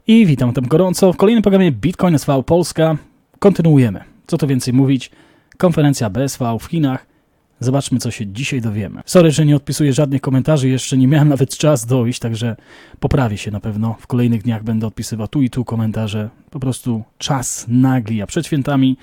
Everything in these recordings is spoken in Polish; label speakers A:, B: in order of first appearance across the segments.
A: I witam tam gorąco w kolejnym programie Bitcoin SV Polska. Kontynuujemy. Co tu więcej mówić? Konferencja BSV w Chinach. Zobaczmy, co się dzisiaj dowiemy. Sorry, że nie odpisuję żadnych komentarzy, jeszcze nie miałem nawet czas dojść, także poprawię się na pewno. W kolejnych dniach będę odpisywał tu i tu komentarze. Po prostu czas nagli, a przed świętami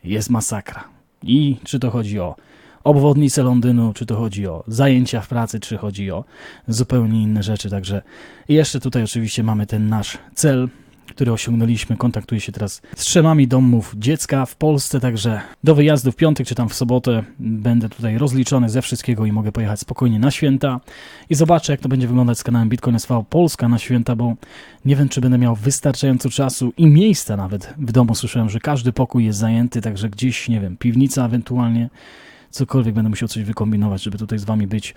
A: jest masakra. I czy to chodzi o obwodnicę Londynu, czy to chodzi o zajęcia w pracy, czy chodzi o zupełnie inne rzeczy. Także jeszcze tutaj oczywiście mamy ten nasz cel, który osiągnęliśmy. Kontaktuję się teraz z 3 domów dziecka w Polsce, także do wyjazdu w piątek, czy tam w sobotę będę tutaj rozliczony ze wszystkiego i mogę pojechać spokojnie na święta. I zobaczę, jak to będzie wyglądać z kanałem Bitcoin SV Polska na święta, bo nie wiem, czy będę miał wystarczająco czasu i miejsca nawet w domu. Słyszałem, że każdy pokój jest zajęty, także gdzieś, nie wiem, piwnica ewentualnie, cokolwiek będę musiał coś wykombinować, żeby tutaj z wami być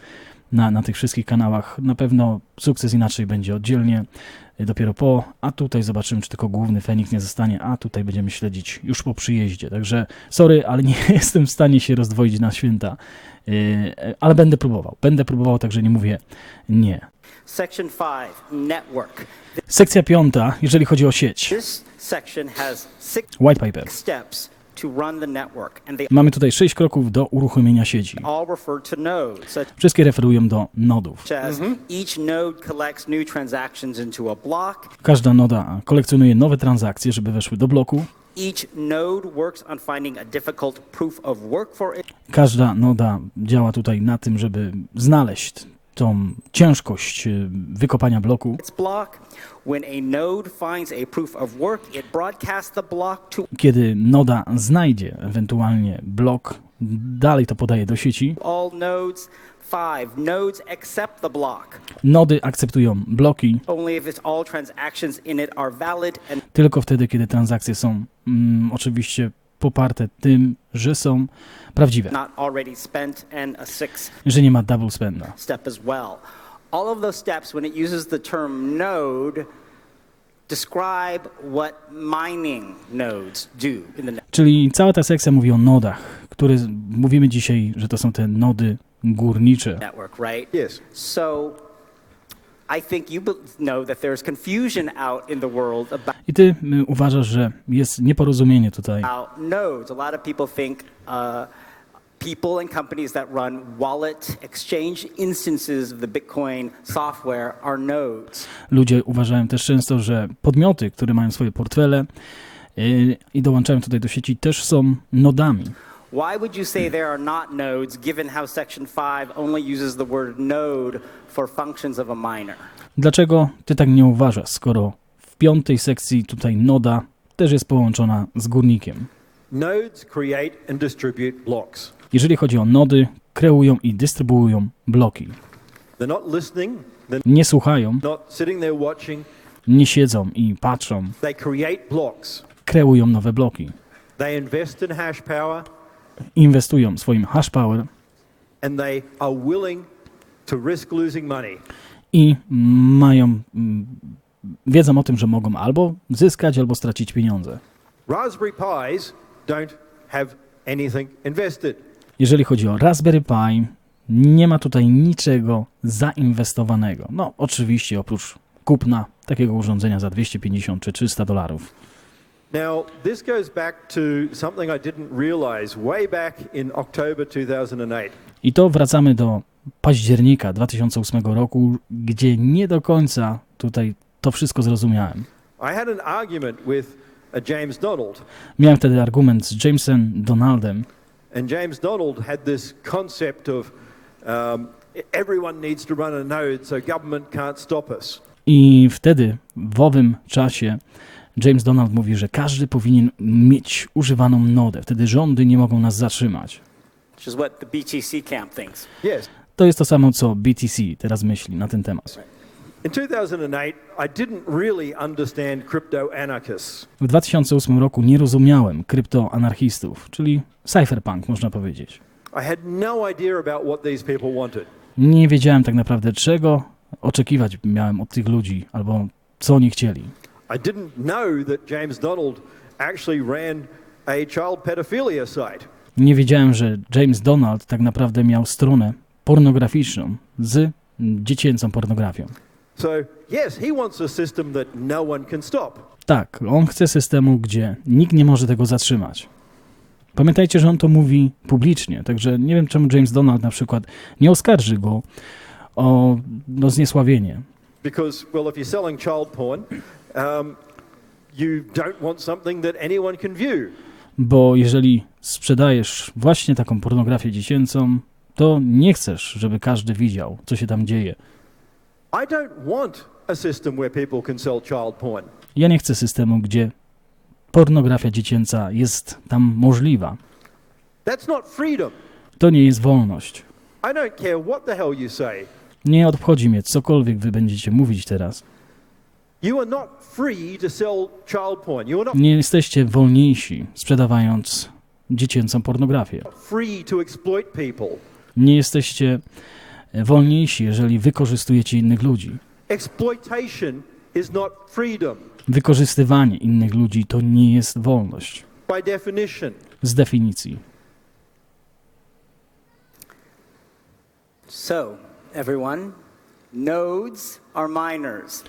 A: na tych wszystkich kanałach. Na pewno sukces inaczej będzie oddzielnie, dopiero po, a tutaj zobaczymy, czy tylko główny Feniks nie zostanie, a tutaj będziemy śledzić już po przyjeździe. Także sorry, ale nie jestem w stanie się rozdwoić na święta, ale będę próbował, także nie mówię nie. Sekcja 5, jeżeli chodzi o sieć. White paper. Mamy tutaj 6 kroków do uruchomienia sieci. Wszystkie referują do nodów. Każda noda kolekcjonuje nowe transakcje, żeby weszły do bloku. Każda noda działa tutaj na tym, żeby znaleźć tą ciężkość wykopania bloku. Kiedy noda znajdzie ewentualnie blok, dalej to podaje do sieci. Nody akceptują bloki tylko wtedy, kiedy transakcje są oczywiście poparte tym, że są prawdziwe, że nie ma double spenda. All of those steps, when it uses the term node, describe what mining nodes do in the network. Czyli cała ta sekcja mówi o nodach, które mówimy dzisiaj, że to są te nody górnicze. Network, right? Yes. So I think you know that there's confusion out in the world about. I ty uważasz, że jest nieporozumienie tutaj. Nodes. A lot of people think people and companies that run wallet exchange instances of the Bitcoin software are nodes. Ludzie uważają też często, że podmioty, które mają swoje portfele i dołączają tutaj do sieci, też są nodami. Why would you say there are not nodes, given how Section 5 only uses the word node for functions of a miner? Dlaczego ty tak nie uważasz, skoro w 5. sekcji tutaj noda też jest połączona z górnikiem? Nodes create and distribute blocks. Jeżeli chodzi o nody, kreują i dystrybuują bloki. Nie słuchają, nie siedzą i patrzą. Kreują nowe bloki. Inwestują swoim hash power i wiedzą o tym, że mogą albo zyskać, albo stracić pieniądze. Raspberry Pis don't have anything invested. Jeżeli chodzi o Raspberry Pi, nie ma tutaj niczego zainwestowanego. No, oczywiście oprócz kupna takiego urządzenia za 250 czy $300. Now, this goes back to something I didn't realize way back in October 2008. I to wracamy do października 2008 roku, gdzie nie do końca tutaj to wszystko zrozumiałem. I had an argument with James Donald. Miałem wtedy argument z Jamesem Donaldem. And James Donald had this concept of everyone needs to run a node, so government can't stop us. I wtedy, w owym czasie, James Donald mówi, że każdy powinien mieć używaną nodę. Wtedy rządy nie mogą nas zatrzymać. Which is what the BTC camp thinks. Yes. To jest to samo, co BTC teraz myśli na ten temat. In 2008, I didn't really understand crypto anarchists. W 2008 roku nie rozumiałem kryptoanarchistów, czyli cypherpunk, można powiedzieć. I had no idea about what these people wanted. Nie wiedziałem tak naprawdę, czego oczekiwać miałem od tych ludzi, albo co oni chcieli. I didn't know that James Donald actually ran a child pedophilia site. Nie wiedziałem, że James Donald tak naprawdę miał stronę pornograficzną z dziecięcą pornografią.
B: So, yes, he wants a system that no one can stop.
A: Tak, on chce systemu, gdzie nikt nie może tego zatrzymać. Pamiętajcie, że on to mówi publicznie, także nie wiem, czemu James Donald na przykład nie oskarży go o zniesławienie.
B: Because, well, if you're selling child porn, you don't want something that anyone can view.
A: Bo jeżeli sprzedajesz właśnie taką pornografię dziecięcą, to nie chcesz, żeby każdy widział, co się tam dzieje.
B: I don't want a system where people can sell child porn.
A: Ja nie chcę systemu, gdzie pornografia dziecięca jest tam możliwa.
B: That's not freedom.
A: To nie jest wolność.
B: I don't care what the hell you say.
A: Nie obchodzi mnie, cokolwiek wy będziecie mówić teraz.
B: You are not free to sell child porn. You are not
A: Nie jesteście wolniejsi, sprzedawając dziecięcą pornografię.
B: free to exploit people.
A: Nie jesteście wolniejsi, jeżeli wykorzystujecie innych ludzi.
B: Exploitation is not freedom
A: Wykorzystywanie innych ludzi to nie jest wolność.
B: by definition.
A: Z definicji.
C: So, everyone, nodes are miners.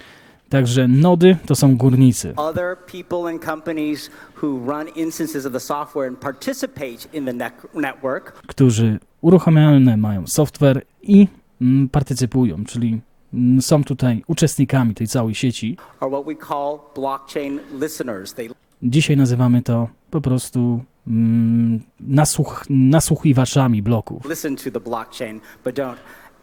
A: Także nody to są górnicy.
C: Other people and companies who run instances of the software and participate in the network
A: Którzy uruchamiane mają software i partycypują, czyli są tutaj uczestnikami tej całej sieci.
C: are what we call blockchain listeners. They
A: Dzisiaj nazywamy to po prostu nasłuchiwaczami bloków.
C: listen to the blockchain, but don't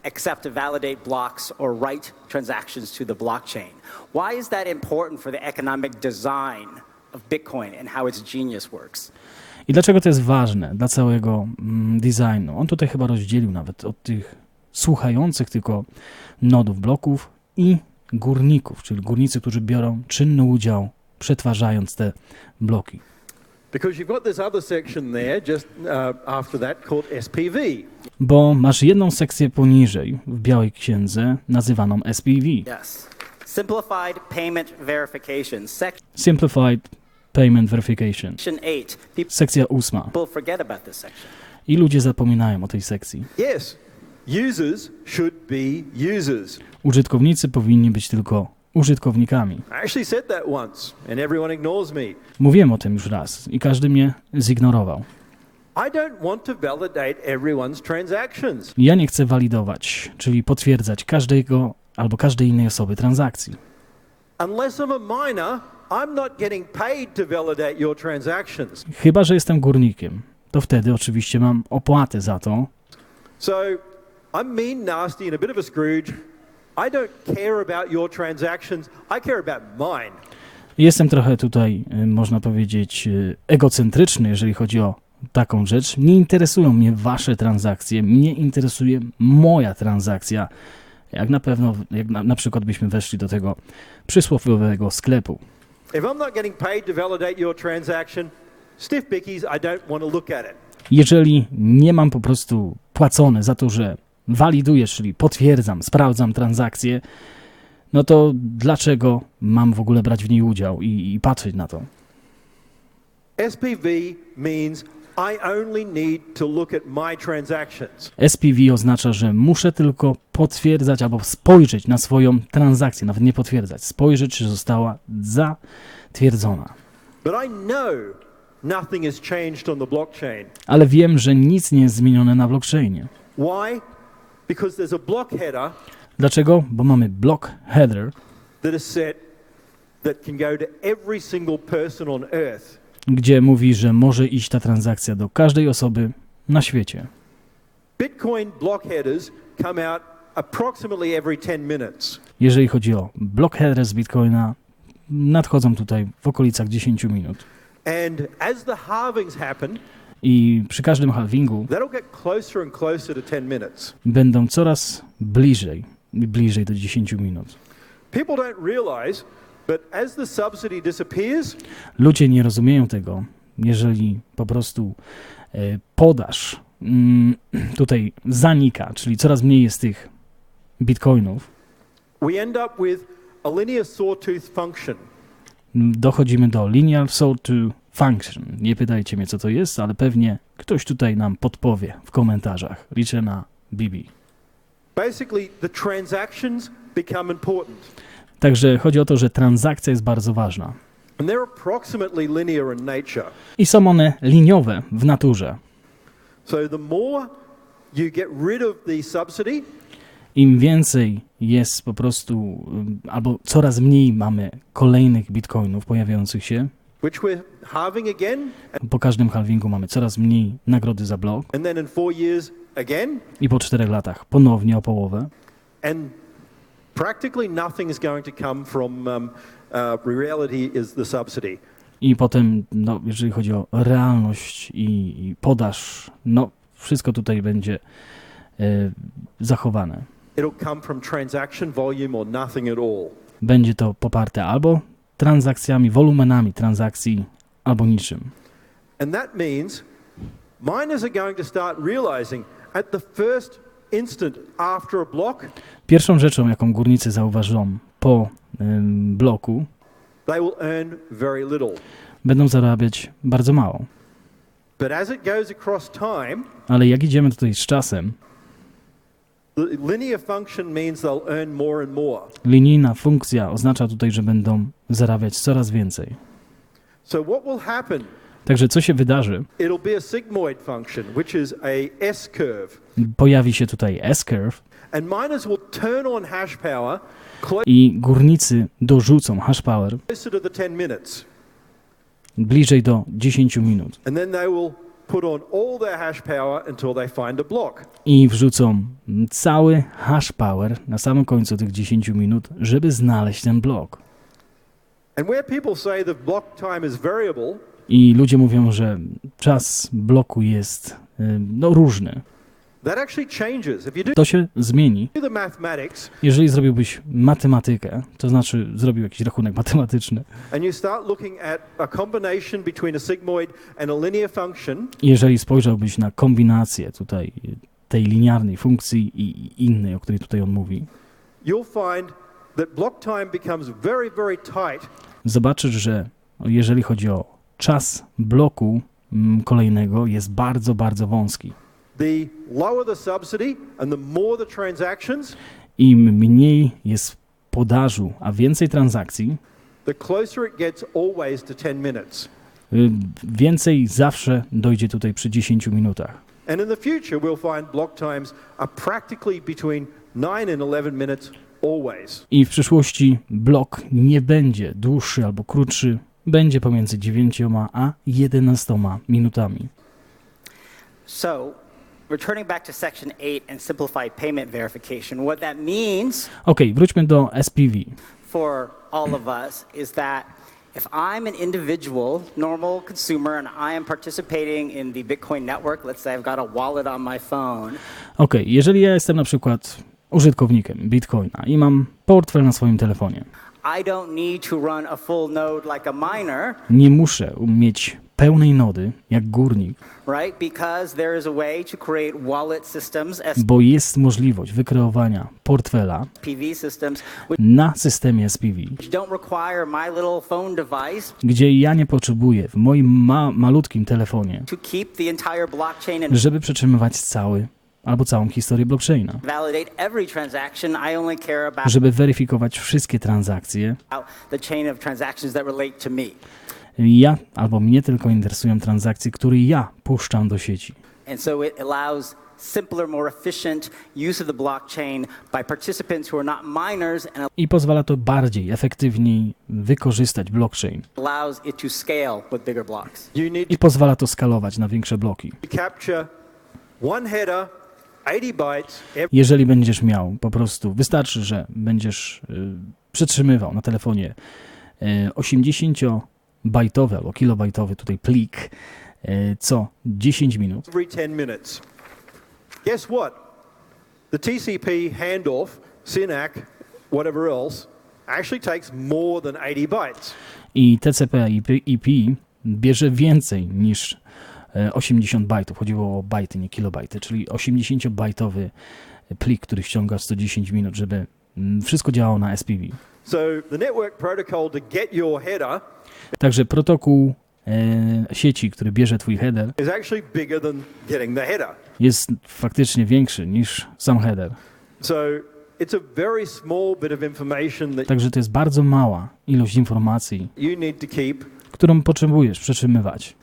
C: accept to validate blocks or write transactions to the blockchain. Why is that important for the economic design of Bitcoin and how its genius works?
A: I dlaczego to jest ważne dla całego designu? On tutaj chyba rozdzielił nawet od tych słuchających tylko nodów bloków i górników, czyli górnicy, którzy biorą czynny udział, przetwarzając te bloki.
B: Because you've got this other section there just after that called SPV.
A: Bo masz jedną sekcję poniżej w Białej Księdze nazywaną SPV.
C: Yes. Simplified Payment Verification.
A: Simplified Payment Verification.
C: Section 8.
A: Sekcja 8.
C: People forget about this section.
A: I ludzie zapominają o tej sekcji.
B: Yes, users should be users.
A: Użytkownicy powinni być tylko użytkownikami.
B: I actually said that once and everyone ignores me.
A: Mówiłem o tym już raz i każdy mnie zignorował.
B: I don't want to validate everyone's transactions.
A: Ja nie chcę walidować, czyli potwierdzać każdego albo każdej innej osoby transakcji.
B: Unless I'm a miner, I'm not getting paid to validate your transactions.
A: Chyba że jestem górnikiem, to wtedy oczywiście mam opłatę za to.
B: So I'm mean, nasty and a bit of a Scrooge. I don't care about your transactions. I care about mine.
A: Jestem trochę tutaj, można powiedzieć, egocentryczny, jeżeli chodzi o taką rzecz. Nie interesują mnie wasze transakcje, mnie interesuje moja transakcja. Jak na przykład byśmy weszli do tego przysłowiowego sklepu.
B: If I'm not getting paid to validate your transaction, stiff pickies, I don't want to look at it.
A: Jeżeli nie mam po prostu płacone za to, że waliduję, czyli potwierdzam, sprawdzam transakcję, no to dlaczego mam w ogóle brać w niej udział i patrzeć na to?
B: SPV means I only need to look at my transactions.
A: SPV oznacza, że muszę tylko potwierdzać albo spojrzeć na swoją transakcję, nawet nie potwierdzać, spojrzeć, czy została zatwierdzona.
B: But I know nothing has changed on the blockchain.
A: Ale wiem, że nic nie jest zmienione na blockchainie.
B: Why? Because there's a block header
A: Dlaczego? Bo mamy block header,
B: that is set that can go to every single person on Earth.
A: gdzie mówi, że może iść ta transakcja do każdej osoby na świecie.
B: Bitcoin block headers come out approximately every 10 minutes.
A: Jeżeli chodzi o block header z Bitcoina, nadchodzą tutaj w okolicach 10 minut.
B: And as the halvings happen,
A: I przy każdym halvingu
B: that'll get closer and closer to 10 minutes.
A: będą coraz bliżej i bliżej do 10 minut.
B: People don't realize, but as the subsidy disappears,
A: Ludzie nie rozumieją tego, jeżeli po prostu podaż tutaj zanika, czyli coraz mniej jest tych bitcoinów,
B: we end up with a linear sawtooth function.
A: dochodzimy do linear sawtooth function. Nie pytajcie mnie, co to jest, ale pewnie ktoś tutaj nam podpowie w komentarzach. Liczę na Bibi.
B: Basically, the transactions become important.
A: Także chodzi o to, że transakcja jest bardzo ważna.
B: And they're approximately linear in nature.
A: I są one liniowe w naturze.
B: So the more you get rid of the subsidy,
A: Im więcej jest po prostu, albo coraz mniej mamy kolejnych bitcoinów pojawiających się,
B: which we're halving again,
A: po każdym halvingu mamy coraz mniej nagrody za blok
B: and then in 4 years again,
A: i po 4 latach ponownie o połowę.
B: and practically nothing is going to come from reality is the subsidy.
A: I potem, no, jeżeli chodzi o realność i podaż, no, wszystko tutaj będzie zachowane.
B: It'll come from transaction volume or nothing at all.
A: Będzie to poparte albo transakcjami, wolumenami transakcji, albo niczym.
B: And that means miners are going to start realizing at the first instant after a block,
A: Pierwszą rzeczą, jaką górnicy zauważą po bloku,
B: they will earn very little.
A: będą zarabiać bardzo mało.
B: But as it goes across time,
A: Ale jak idziemy tutaj z czasem,
B: the linear function means they'll earn more and more.
A: linijna funkcja oznacza tutaj, że będą zarabiać coraz więcej.
B: So what will happen?
A: Także co się wydarzy?
B: It'll be a sigmoid function, which is a S-curve.
A: Pojawi się tutaj S-curve
B: And miners will turn on hash power
A: i górnicy dorzucą hash power
B: closer to the 10 minutes.
A: bliżej do 10 minut
B: And then they will put on all their hash power until they find a block.
A: i wrzucą cały hash power na samym końcu tych 10 minut, żeby znaleźć ten blok.
B: And where people say the block time is variable,
A: I ludzie mówią, że czas bloku jest no, różny.
B: that actually changes. If you do
A: To się zmieni.
B: the mathematics
A: Jeżeli zrobiłbyś matematykę, to znaczy zrobił jakiś rachunek matematyczny,
B: and you start looking at a combination between a sigmoid and a linear function,
A: jeżeli spojrzałbyś na kombinację tutaj tej liniarnej funkcji i innej, o której tutaj on mówi,
B: you'll find that block time becomes very, very tight.
A: zobaczysz, że jeżeli chodzi o czas bloku kolejnego, jest bardzo, bardzo wąski.
B: The lower the subsidy and the more the transactions,
A: Im mniej jest podażu, a więcej transakcji,
B: the closer it gets always to 10 minutes.
A: więcej zawsze dojdzie tutaj przy 10 minutach.
B: And in the future, we'll find block times are practically between 9 and 11 minutes always.
A: I w przyszłości blok nie będzie dłuższy albo krótszy, będzie pomiędzy 9 a 11 minutami.
C: So, returning back to Section 8 and simplified payment verification, what that means
A: Okej, wróćmy do SPV.
C: for all of us is that if I'm an individual, normal consumer, and I am participating in the Bitcoin network, let's say I've got a wallet on my phone,
A: Okej, jeżeli ja jestem na przykład użytkownikiem Bitcoina i mam portfel na swoim telefonie,
C: I don't need to run a full node like a miner,
A: nie muszę mieć pełnej nody jak górnik,
C: right? Because there is a way to create wallet systems,
A: bo jest możliwość wykreowania portfela
C: SPV systems, which
A: na systemie SPV,
C: don't require my little phone device
A: gdzie ja nie potrzebuję w moim malutkim telefonie,
C: to keep the entire blockchain and
A: żeby przetrzymywać całą historię blockchaina,
C: validate every transaction. I only care about
A: żeby weryfikować wszystkie transakcje.
C: the chain of transactions that relate to me.
A: Ja albo mnie tylko interesują transakcje, które ja puszczam do sieci.
C: And so it allows simpler, more efficient use of the blockchain by participants who are not miners and
A: I pozwala to bardziej, efektywniej wykorzystać blockchain.
C: allows it to scale with bigger blocks.
B: You need
A: I pozwala to skalować na większe bloki.
B: to capture one header, 80 bytes,
A: Jeżeli będziesz miał po prostu, wystarczy, że będziesz przetrzymywał na telefonie 80-bajtowy albo kilobajtowy tutaj plik co 10 minut.
B: every 10 minutes. Guess what? The TCP handoff, Chinach, whatever else, actually takes more than 80 bytes.
A: I TCP/IP bierze więcej niż 80 bajtów. Chodziło o bajty, nie kilobajty, czyli 80-bajtowy plik, który ściąga 110 minut, żeby wszystko działało na SPV.
B: So the network protocol to get your header
A: Także protokół sieci, który bierze twój header,
B: is actually bigger than getting the header.
A: jest faktycznie większy niż sam header.
B: So it's a very small bit of information that
A: Także to jest bardzo mała ilość informacji,
B: you need to keep
A: którą potrzebujesz przetrzymywać.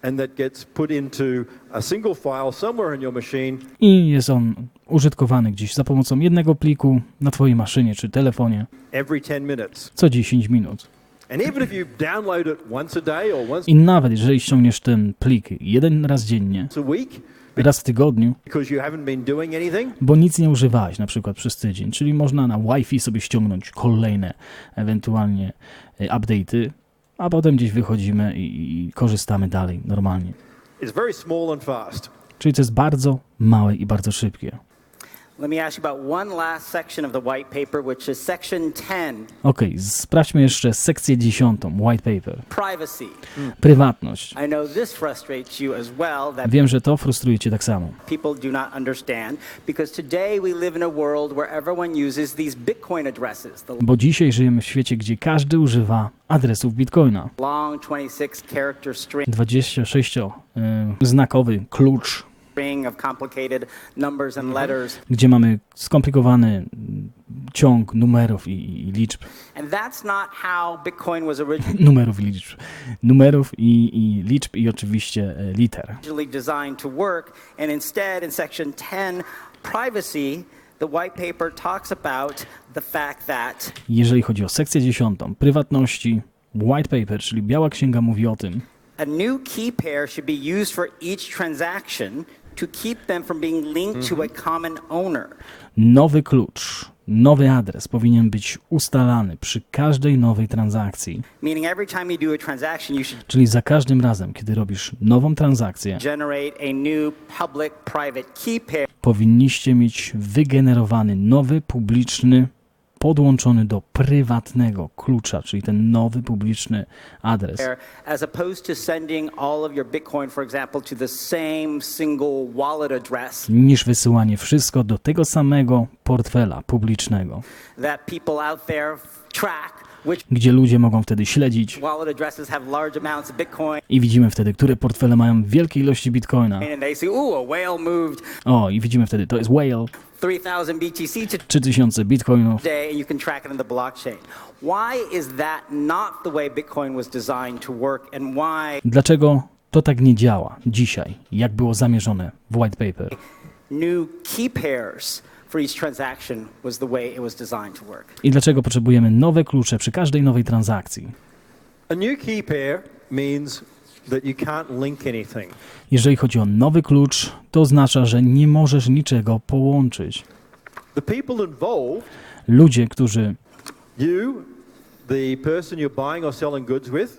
B: and that gets put into a single file somewhere in your machine.
A: I jest on użytkowany gdzieś za pomocą jednego pliku na twojej maszynie czy telefonie
B: Every 10 minutes.
A: co 10 minut.
B: And even if you download it once a day or once
A: I nawet jeżeli ściągniesz ten plik jeden raz dziennie,
B: a week,
A: raz w tygodniu,
B: because you haven't been doing anything,
A: bo nic nie używałeś na przykład przez tydzień, czyli można na Wi-Fi sobie ściągnąć kolejne ewentualnie update'y, a potem gdzieś wychodzimy i korzystamy dalej normalnie.
B: it's very small and fast.
A: Czyli to jest bardzo małe i bardzo szybkie.
C: Let me ask you about one last section of the white paper, which is section 10,
A: Okej, sprawdźmy jeszcze sekcję 10, white paper.
C: privacy.
A: Prywatność.
C: I know this frustrates you as well, that
A: Wiem, że to frustruje cię tak samo.
C: people do not understand, because today we live in a world where everyone uses these Bitcoin addresses, the
A: Bo dzisiaj żyjemy w świecie, gdzie każdy używa adresów Bitcoina.
C: long 26-character string
A: 26-znakowy klucz,
C: of complicated numbers and letters,
A: gdzie mamy skomplikowany ciąg numerów i liczb.
C: and that's not how Bitcoin was
A: Numerów i liczb i oczywiście liter.
C: originally designed to work, and instead in section 10, privacy, the white paper talks about the fact that
A: Jeżeli chodzi o sekcję 10, prywatności, white paper, czyli biała księga mówi o tym,
C: a new key pair should be used for each transaction to keep them from being linked to a common owner.
A: nowy klucz, nowy adres powinien być ustalany przy każdej nowej transakcji.
C: Meaning every time you do a transaction, you should
A: Czyli za każdym razem, kiedy robisz nową transakcję,
C: generate a new public-private key pair
A: powinniście mieć wygenerowany nowy, publiczny, podłączony do prywatnego klucza, czyli ten nowy, publiczny adres.
C: as opposed to sending all of your Bitcoin, for example, to the same single wallet address
A: Niż wysyłanie wszystko do tego samego portfela publicznego,
C: that people out there track, which
A: gdzie ludzie mogą wtedy śledzić
C: wallet addresses have large amounts of Bitcoin,
A: i widzimy wtedy, które portfele mają wielkie ilości bitcoina.
C: and they say, ooh, a whale moved
A: O, i widzimy wtedy, to jest whale,
C: 3,000 BTC
A: 3000 bitcoinów.
C: today, and you can track it in the blockchain. Why is that not the way Bitcoin was designed to work, and why
A: Dlaczego to tak nie działa dzisiaj, jak było zamierzone w white paper?
C: new key pairs for each transaction was the way it was designed to work?
A: I dlaczego potrzebujemy nowe klucze przy każdej nowej transakcji?
B: A new key pair means that you can't link anything.
A: Jeżeli chodzi o nowy klucz, to oznacza, że nie możesz niczego połączyć.
B: The people involved,
A: Ludzie, którzy
B: you, the person you're buying or selling goods with,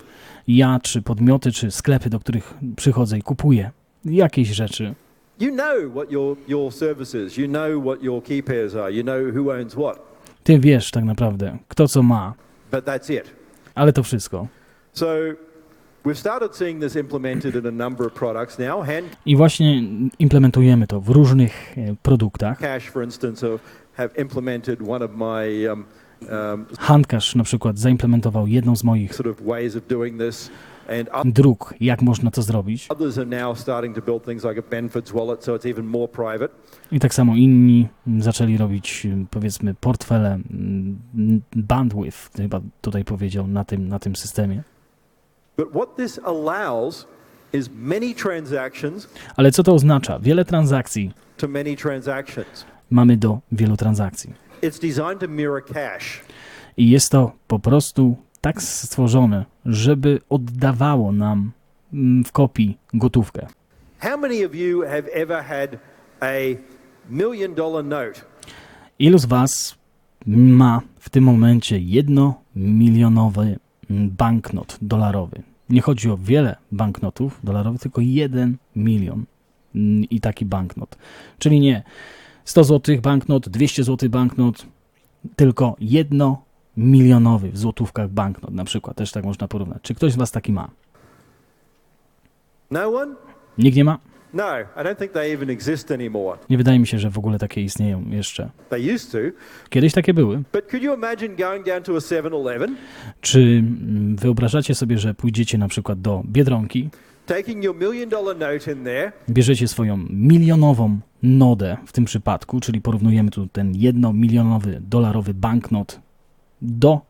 A: ja, czy podmioty, czy sklepy, do których przychodzę i kupuję jakieś rzeczy,
B: you know what your service is. You know what your key pairs are. You know who owns what.
A: ty wiesz tak naprawdę, kto co ma,
B: But that's it.
A: ale to wszystko.
B: So we've started seeing this implemented in a number of products now.
A: I właśnie implementujemy to w różnych produktach.
B: Cash, for instance, have implemented one of my
A: Handcash na przykład zaimplementował jedną z moich
B: sort of ways of doing this, and
A: dróg, jak można to zrobić.
B: others are now starting to build things like a Benford's wallet, so it's even more private.
A: I tak samo inni zaczęli robić, powiedzmy, portfele, bandwidth, chyba tutaj powiedział, na tym systemie.
B: But what this allows is many transactions
A: Ale co to oznacza? Wiele transakcji
B: to many transactions.
A: mamy do wielu transakcji.
B: It's designed to mirror cash.
A: I jest to po prostu tak stworzone, żeby oddawało nam w kopii gotówkę.
B: How many of you have ever had a $1 million note?
A: Ilu z was ma w tym momencie 1-milionowy banknot dolarowy? Nie chodzi o wiele banknotów dolarowych, tylko 1 milion i taki banknot. Czyli nie 100 zł banknot, 200 zł banknot, tylko 1-milionowy w złotówkach banknot na przykład. Też tak można porównać. Czy ktoś z was taki ma?
B: No one?
A: Nikt nie ma?
B: No, I don't think they even exist anymore.
A: Nie wydaje mi się, że w ogóle takie istnieją jeszcze.
B: They used to.
A: Kiedyś takie były.
B: But could you imagine going down to a 7-Eleven,
A: Czy wyobrażacie sobie, że pójdziecie na przykład do Biedronki,
B: taking your $1 million note in there,
A: bierzecie swoją milionową nodę w tym przypadku, czyli porównujemy tu ten 1-milionowy dolarowy banknot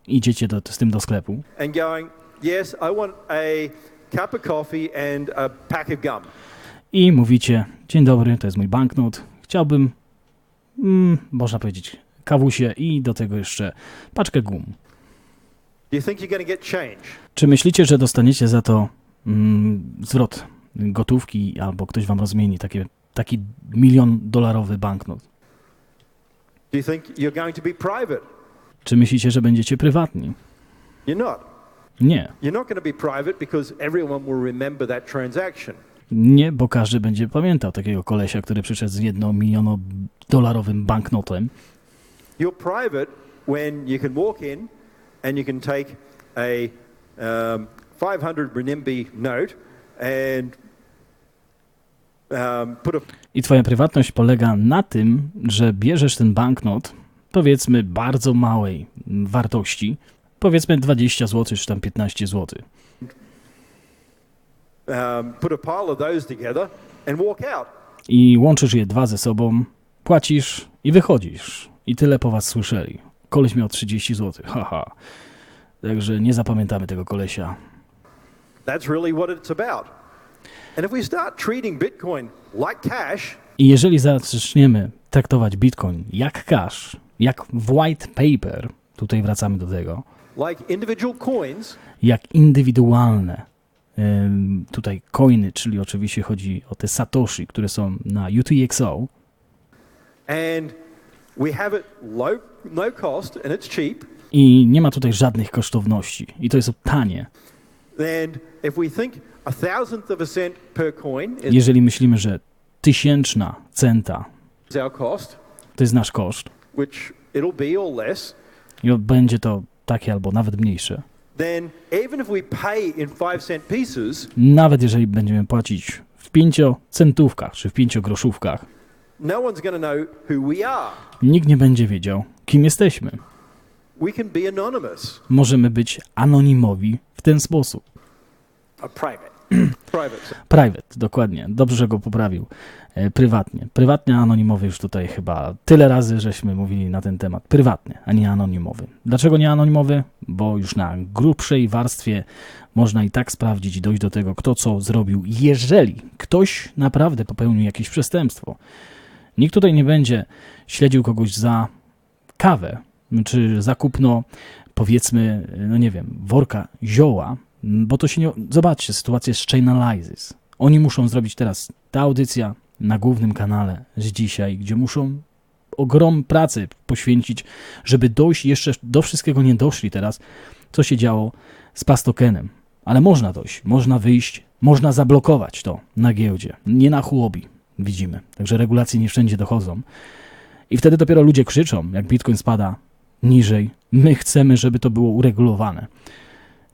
A: idziecie z tym do sklepu.
B: And going, yes, I want a cup of coffee and a pack of gum.
A: I mówicie, dzień dobry, to jest mój banknot, chciałbym, można powiedzieć, kawusie i do tego jeszcze paczkę gum.
B: Do you think you're going to get change?
A: Czy myślicie, że dostaniecie za to zwrot gotówki albo ktoś wam rozmieni taki $1-milion banknot?
B: Do you think you're going to be private?
A: Czy myślicie, że będziecie prywatni?
B: You're not.
A: Nie.
B: You're not going to be private because everyone will remember that transaction.
A: Nie, bo każdy będzie pamiętał takiego kolesia, który przyszedł z $1-milionowym banknotem.
B: You're private when you can walk in and you can take a 500 renminbi note and put a...
A: I twoja prywatność polega na tym, że bierzesz ten banknot, powiedzmy bardzo małej wartości, powiedzmy 20 zł czy tam 15 zł.
B: Put a pile of those together and walk out.
A: I łączysz je dwa ze sobą, płacisz i wychodzisz. I tyle po was słyszeli. Koleś miał 30 zł. Haha. Także nie zapamiętamy tego kolesia.
B: That's really what it's about. And if we start treating Bitcoin like cash,
A: I jeżeli zaczniemy traktować Bitcoin jak cash, jak w white paper, tutaj wracamy do tego,
B: like individual coins,
A: jak indywidualne tutaj coiny, czyli oczywiście chodzi o te satoshi, które są na UTXO,
B: and we have it low cost and it's cheap,
A: i nie ma tutaj żadnych kosztowności i to jest tanie.
B: then if we think 1/1000 of a cent per coin
A: Jeżeli myślimy, że 1000 centa
B: is our cost,
A: to jest nasz koszt
B: which it'll be or less,
A: i będzie to takie albo nawet mniejsze,
B: then even if we pay in 5-cent pieces,
A: nawet jeżeli będziemy płacić w 5-centówkach czy w 5-groszówkach,
B: no one's going to know who we are.
A: nikt nie będzie wiedział, kim jesteśmy.
B: We can be anonymous.
A: Możemy być anonimowi w ten sposób.
C: Private.
A: Private, dokładnie. Dobrze, że go poprawił. Prywatnie. Prywatnie, anonimowy już tutaj chyba tyle razy, żeśmy mówili na ten temat. Prywatny, a nie anonimowy. Dlaczego nie anonimowy? Bo już na grubszej warstwie można i tak sprawdzić i dojść do tego, kto co zrobił, jeżeli ktoś naprawdę popełnił jakieś przestępstwo. Nikt tutaj nie będzie śledził kogoś za kawę, czy za kupno, powiedzmy, no nie wiem, worka zioła, bo to się nie... Zobaczcie, sytuacja jest Chainalysis. Oni muszą zrobić teraz, ta audycja na głównym kanale z dzisiaj, gdzie muszą ogrom pracy poświęcić, żeby dojść, jeszcze do wszystkiego nie doszli teraz, co się działo z plastokenem. Ale można dojść, można wyjść, można zablokować to na giełdzie, nie na huobi, widzimy. Także regulacje nie wszędzie dochodzą. I wtedy dopiero ludzie krzyczą, jak Bitcoin spada niżej. My chcemy, żeby to było uregulowane.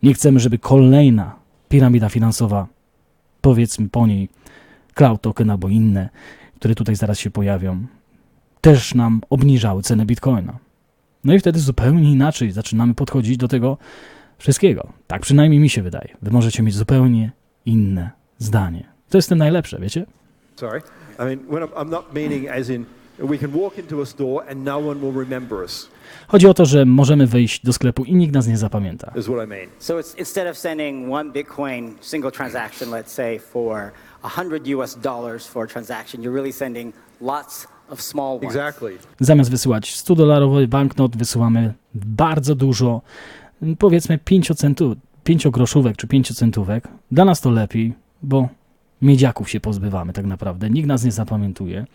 A: Nie chcemy, żeby kolejna piramida finansowa, powiedzmy po niej cloud token albo inne, które tutaj zaraz się pojawią, też nam obniżały cenę Bitcoina. No i wtedy zupełnie inaczej zaczynamy podchodzić do tego wszystkiego. Tak przynajmniej mi się wydaje. Wy możecie mieć zupełnie inne zdanie. To jest ten najlepsze, wiecie?
B: Sorry. I mean, I'm not meaning as in we can walk into a store and no one will remember us.
A: Chodzi o to, że możemy wejść do sklepu i nikt nas nie zapamięta.
B: Is what I mean.
C: So it's instead of sending one Bitcoin single transaction, let's say for $100 for a transaction, you're really sending lots of small ones.
B: Exactly.
A: Zamiast wysyłać $100 banknot, wysyłamy bardzo dużo, powiedzmy 5-groszówek czy 5-centówek. Dla nas to lepiej, bo miedziaków się pozbywamy tak naprawdę. Nikt nas nie zapamiętuje.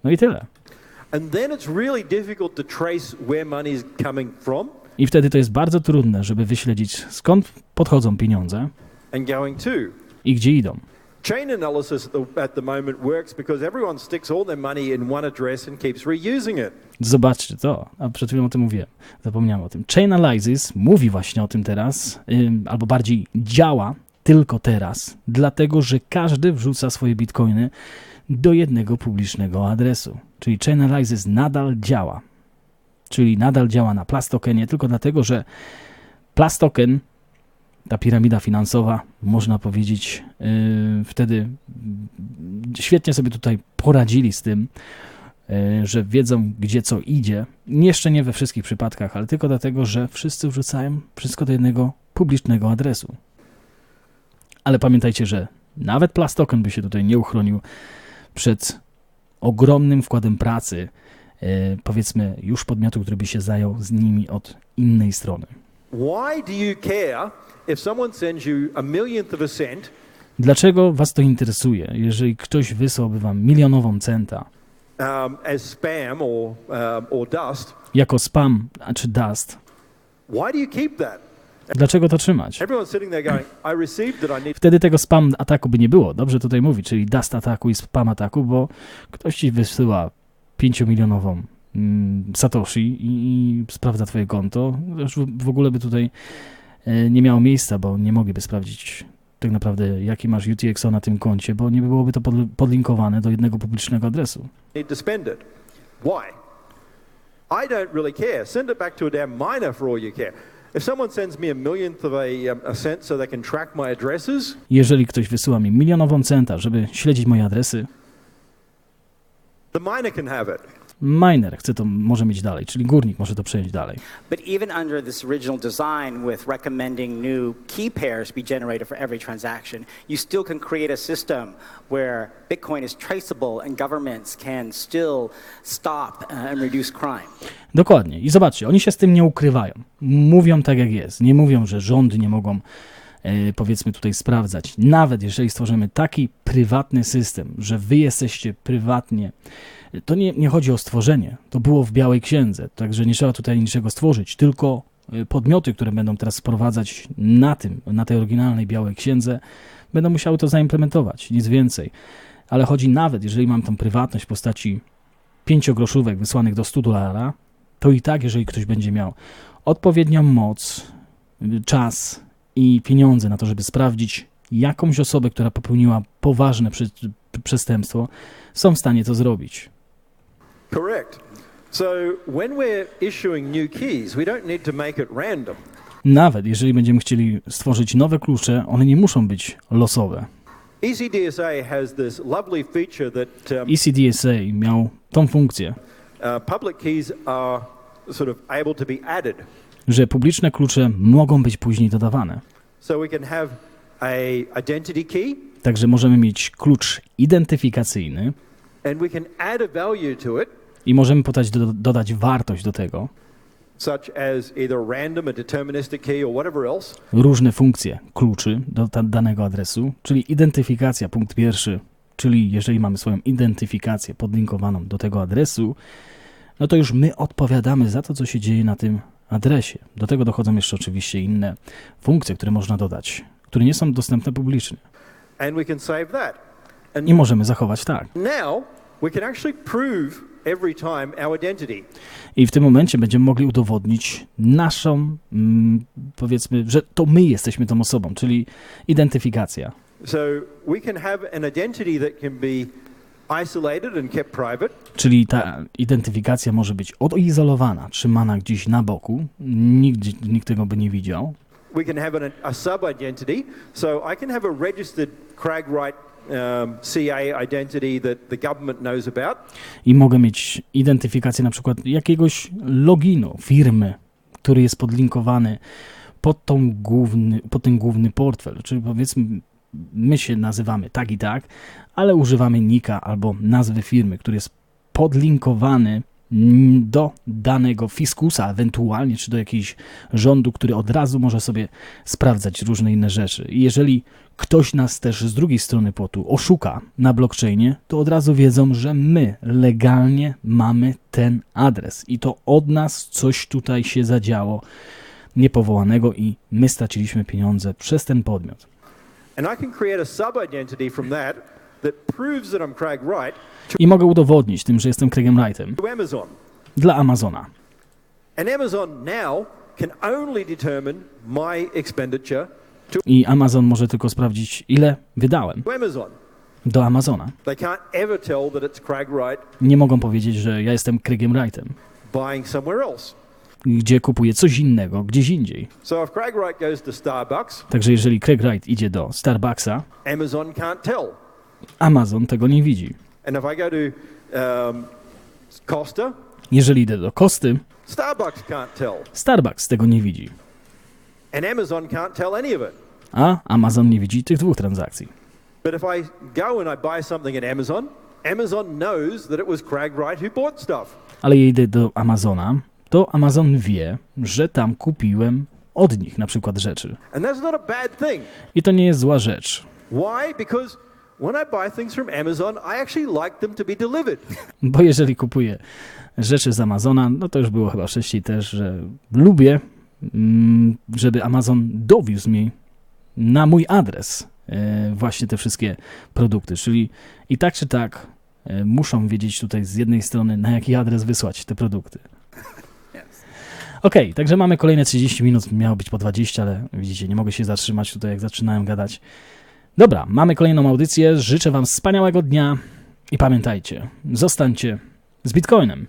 A: No i tyle.
B: And then it's really difficult to trace where money is coming from.
A: I wtedy to jest bardzo trudne, żeby wyśledzić, skąd podchodzą pieniądze
B: And going to.
A: i gdzie idą.
B: Chainalysis at the moment works because everyone sticks all their money in one address and keeps reusing it.
A: Zobaczcie to, a przed chwilą o tym mówiłem, zapomniałem o tym. Chainalysis mówi właśnie o tym teraz, albo bardziej działa tylko teraz, dlatego że każdy wrzuca swoje bitcoiny do jednego publicznego adresu. Czyli Chainalysis nadal działa. Czyli nadal działa na plastokenie, tylko dlatego, że plastoken, ta piramida finansowa, można powiedzieć, wtedy świetnie sobie tutaj poradzili z tym, że wiedzą, gdzie co idzie. Jeszcze nie we wszystkich przypadkach, ale tylko dlatego, że wszyscy wrzucają wszystko do jednego publicznego adresu. Ale pamiętajcie, że nawet plastoken by się tutaj nie uchronił przed ogromnym wkładem pracy, powiedzmy już podmiotu, który by się zajął z nimi od innej strony.
B: Why do you care if someone sends you a millionth of a cent?
A: Dlaczego was to interesuje, jeżeli ktoś wysłałby wam milionową centa
B: As spam or dust?
A: Jako spam czy dust?
B: Why do you keep that?
A: Dlaczego to trzymać?
B: Everyone's sitting there going, I received it, I need.
A: Wtedy tego spam ataku by nie było. Dobrze tutaj mówi, czyli dust ataku i spam ataku, bo ktoś ci wysyła 5-milionową satoshi i sprawdza twoje konto. Już w ogóle by tutaj nie miało miejsca, bo nie mogliby sprawdzić tak naprawdę, jaki masz UTXO na tym koncie, bo nie byłoby to podlinkowane do jednego publicznego adresu.
B: Need to spend it. Why? I don't really care. Send it back to a damn miner for all you care. If someone sends me a millionth of a cent so they can track my addresses.
A: Jeżeli ktoś wysyła mi milionową centa, żeby śledzić moje adresy,
B: the miner can have it.
A: Miner chce to może mieć dalej, czyli górnik może to przejąć dalej.
C: But even under this original design with recommending new key pairs be generated for every transaction, you still can create a system where Bitcoin is traceable and governments can still stop and reduce crime.
A: Dokładnie. I zobaczcie, oni się z tym nie ukrywają. Mówią tak jak jest. Nie mówią, że rządy nie mogą powiedzmy tutaj sprawdzać. Nawet jeżeli stworzymy taki prywatny system, że wy jesteście prywatnie, to nie chodzi o stworzenie. To było w białej księdze, także nie trzeba tutaj niczego stworzyć, tylko podmioty, które będą teraz sprowadzać na tej oryginalnej białej księdze, będą musiały to zaimplementować, nic więcej. Ale chodzi nawet, jeżeli mam tą prywatność w postaci 5 groszówek wysłanych do $100, to i tak, jeżeli ktoś będzie miał odpowiednią moc, czas i pieniądze na to, żeby sprawdzić jakąś osobę, która popełniła poważne przestępstwo, są w stanie to zrobić.
B: Correct. So when we're issuing new keys, we don't need to make it random.
A: Nawet jeżeli będziemy chcieli stworzyć nowe klucze, one nie muszą być losowe.
B: ECDSA has this lovely feature that
A: ECDSA miał tą funkcję,
B: public keys are sort of able to be added.
A: że publiczne klucze mogą być później dodawane.
B: So we can have a identity key.
A: Także możemy mieć klucz identyfikacyjny
B: And we can add a value to it.
A: I możemy dodać wartość do tego.
B: Such as either random, a deterministic key or whatever else.
A: Różne funkcje kluczy do danego adresu, czyli identyfikacja, punkt pierwszy, czyli jeżeli mamy swoją identyfikację podlinkowaną do tego adresu, no to już my odpowiadamy za to, co się dzieje na tym adresie. Do tego dochodzą jeszcze oczywiście inne funkcje, które można dodać, które nie są dostępne publicznie.
B: And we can save that. And
A: I możemy zachować tak.
B: now we can actually prove every time our identity.
A: I w tym momencie będziemy mogli udowodnić naszą, powiedzmy, że to my jesteśmy tą osobą, czyli identyfikacja.
B: So we can have an identity that can be isolated and kept private.
A: Czyli ta identyfikacja może być odizolowana, trzymana gdzieś na boku, nikt tego by nie widział.
B: We can have a sub-identity. So I can have a registered Craig Wright CA identity that the government knows about.
A: I mogę mieć identyfikację na przykład jakiegoś loginu firmy, który jest podlinkowany pod ten główny portfel. Czyli powiedzmy, my się nazywamy tak i tak, ale używamy nika albo nazwy firmy, który jest podlinkowany do danego fiskusa ewentualnie, czy do jakiegoś rządu, który od razu może sobie sprawdzać różne inne rzeczy. I jeżeli ktoś nas też z drugiej strony płotu oszuka na blockchainie, to od razu wiedzą, że my legalnie mamy ten adres i to od nas coś tutaj się zadziało niepowołanego i my straciliśmy pieniądze przez ten podmiot.
B: And I can create a sub-identity from that proves that I'm Craig Wright.
A: I mogę udowodnić tym, że jestem Craigiem Wrightem
B: To Amazon.
A: dla Amazona.
B: And Amazon now can only determine my expenditure
A: I Amazon może tylko sprawdzić, ile wydałem
B: to Amazon.
A: do Amazona.
B: They can't ever tell that it's Craig Wright
A: Nie mogą powiedzieć, że ja jestem Craigiem Wrightem,
B: buying somewhere else.
A: gdzie kupuję coś innego, gdzieś indziej.
B: So if Craig Wright goes to Starbucks,
A: Także jeżeli Craig Wright idzie do Starbucksa,
B: Amazon can't tell.
A: Amazon tego nie widzi.
B: And if I go to Costa,
A: Jeżeli idę do Kosty,
B: Starbucks can't tell.
A: Starbucks tego nie widzi.
B: And Amazon can't tell any of it.
A: A Amazon nie widzi tych dwóch transakcji.
B: But if I go and I buy something at Amazon, Amazon knows that it was Craig Wright who bought stuff.
A: Ale idę do Amazona, to Amazon wie, że tam kupiłem od nich na przykład rzeczy.
B: And that's not a bad thing.
A: I to nie jest zła rzecz.
B: Why? Because when I buy things from Amazon, I actually like them to be delivered.
A: Bo jeżeli kupuję rzeczy z Amazona, no to już było chyba wcześniej też, że lubię, żeby Amazon dowiózł mi na mój adres właśnie te wszystkie produkty. Czyli i tak czy tak muszą wiedzieć tutaj z jednej strony, na jaki adres wysłać te produkty. Okej, także mamy kolejne 30 minut, miało być po 20, ale widzicie, nie mogę się zatrzymać tutaj, jak zaczynałem gadać. Dobra, mamy kolejną audycję, życzę wam wspaniałego dnia i pamiętajcie, zostańcie z Bitcoinem.